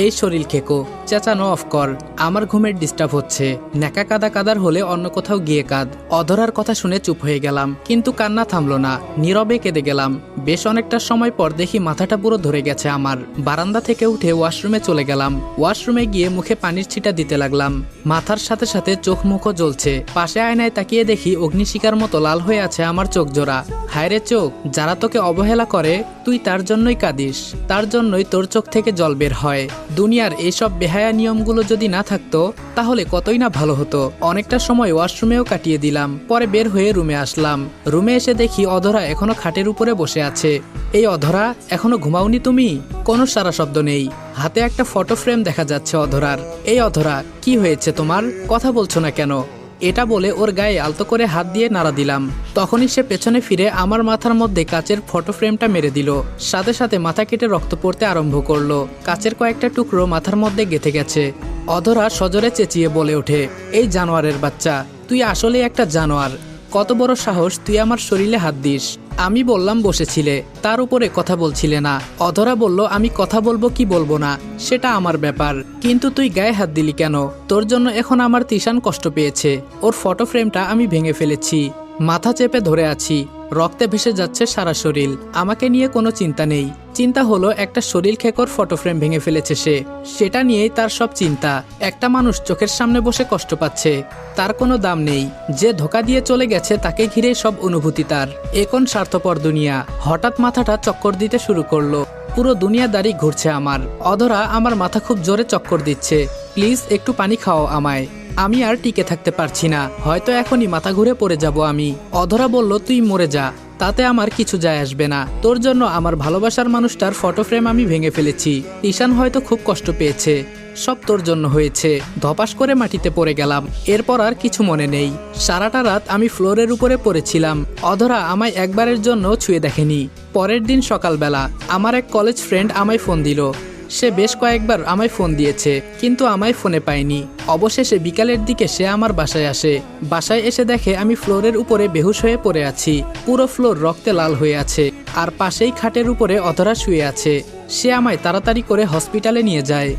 এই শরীর খেকো, চেঁচানো অফ কর, আমার ঘুমের ডিস্টার্ব হচ্ছে। নেকা কাদার হলে অন্য কোথাও গিয়ে কাঁদ। অধরার কথা শুনে চুপ হয়ে গেলাম, কিন্তু কান্না থামলো না। নীরবে কেঁদে গেলাম। বেশ অনেকটা সময় পর দেখি মাথাটা পুরো ধরে গেছে আমার। বারান্দা থেকে উঠে ওয়াশরুমে চলে গেলাম। ওয়াশরুমে গিয়ে মুখে পানির ছিটা দিতে লাগলাম। মাথার সাথে সাথে চোখ মুখও জ্বলছে। পাশে আয়নায় তাকিয়ে দেখি অগ্নিশিখার মতো লাল হয়ে আছে আমার চোখ জোড়া। হায়রে চোখ, যারা তোকে অবহেলা করে তুই তার জন্যই কাঁদিস, তার জন্যই তোর চোখ থেকে জল বের হয়। দুনিয়ার এইসব বেহায়া নিয়মগুলো যদি না থাকতো তাহলে কতই না ভালো হতো। অনেকটা সময় ওয়াশরুমেও কাটিয়ে দিলাম। পরে বের হয়ে রুমে আসলাম। রুমে এসে দেখি অধরা এখনো খাটের উপরে বসে আছে। এই অধরা, এখনো ঘুমাওনি তুমি? কোনো সারা শব্দ নেই। হাতে একটা ফটো ফ্রেম দেখা যাচ্ছে অধরার। এই অধরা, কি হয়েছে তোমার? কথা বলছো না কেন? এটা বলে ওর গায়ে আলতো করে হাত দিয়ে নাড়া দিলাম। তখনই সে পেছনে ফিরে আমার মাথার মধ্যে কাচের ফটো ফ্রেমটা মেরে দিল। সাথে সাথে মাথা কেটে রক্ত পড়তে আরম্ভ করলো। কাচের কয়েকটা টুকরো মাথার মধ্যে গেঁথে গেছে। অধরা সজোরে চেঁচিয়ে বলে ওঠে, এই জানোয়ারের বাচ্চা, তুই আসলে একটা জানোয়ার। কত বড় সাহস তুই আমার শরীরে হাত দিস? আমি বললাম বসেছিলে, তার উপরে কথা বলছিলে না। অধরা বলল, আমি কথা বলবো কি বলবো না সেটা আমার ব্যাপার, কিন্তু তুই গায়ে হাত দিলি কেন? তোর জন্য এখন আমার তিশান কষ্ট পেয়েছে। ওর ফটো ফ্রেমটা আমি ভেঙে ফেলেছি। মাথা চেপে ধরে আছি, রক্তে ভেসে যাচ্ছে সারা শরীর। আমাকে নিয়ে কোনো চিন্তা নেই। চিন্তা হলো একটা শরীর খেকোর ফটো ফ্রেম ভেঙে ফেলেছে সে, সেটা নিয়েই তার সব চিন্তা। একটা মানুষ চোখের সামনে বসে কষ্ট পাচ্ছে, তার কোনো দাম নেই। যে ধোকা দিয়ে চলে গেছে তাকে ঘিরে সব অনুভূতি তার। এখন স্বার্থপর দুনিয়া। হঠাৎ মাথাটা চক্কর দিতে শুরু করলো। পুরো দুনিয়াদারি ঘুরছে আমার। অধরা আমার মাথা খুব জোরে চক্কর দিচ্ছে। প্লিজ একটু পানি খাও আমায়, আমি আর টিকে থাকতে পারছি না, হয়তো এখনই মাথা ঘুরে পড়ে যাব আমি। অধরা বলল, তুই মরে যা, তাতে আমার কিছু যায় আসবে না। তোর জন্য আমার ভালোবাসার মানুষটার ফটো ফ্রেম আমি ভেঙে ফেলেছি। ঈশান হয়তো খুব কষ্ট পেয়েছে, সব তোর জন্য হয়েছে। ধপাস করে মাটিতে পড়ে গেলাম। এরপর আর কিছু মনে নেই। সারাটা রাত আমি ফ্লোরের উপরে পড়েছিলাম। অধরা আমায় একবারের জন্য ছুঁয়ে দেখেনি। পরের দিন সকালবেলা আমার এক কলেজ ফ্রেন্ড আমায় ফোন দিল। সে বেশ কয়েকবার আমায় ফোন দিয়েছে, কিন্তু আমায় ফোনে পায়নি। অবশেষে বিকালের দিকে সে আমার বাসায় আসে। বাসায় এসে দেখে আমি ফ্লোরের উপরে বেহুশ হয়ে পড়ে আছি। পুরো ফ্লোর রক্তে লাল হয়ে আছে, আর পাশেই খাটের উপরে অধরা শুয়ে আছে। সে আমায় তাড়াতাড়ি করে হসপিটালে নিয়ে যায়।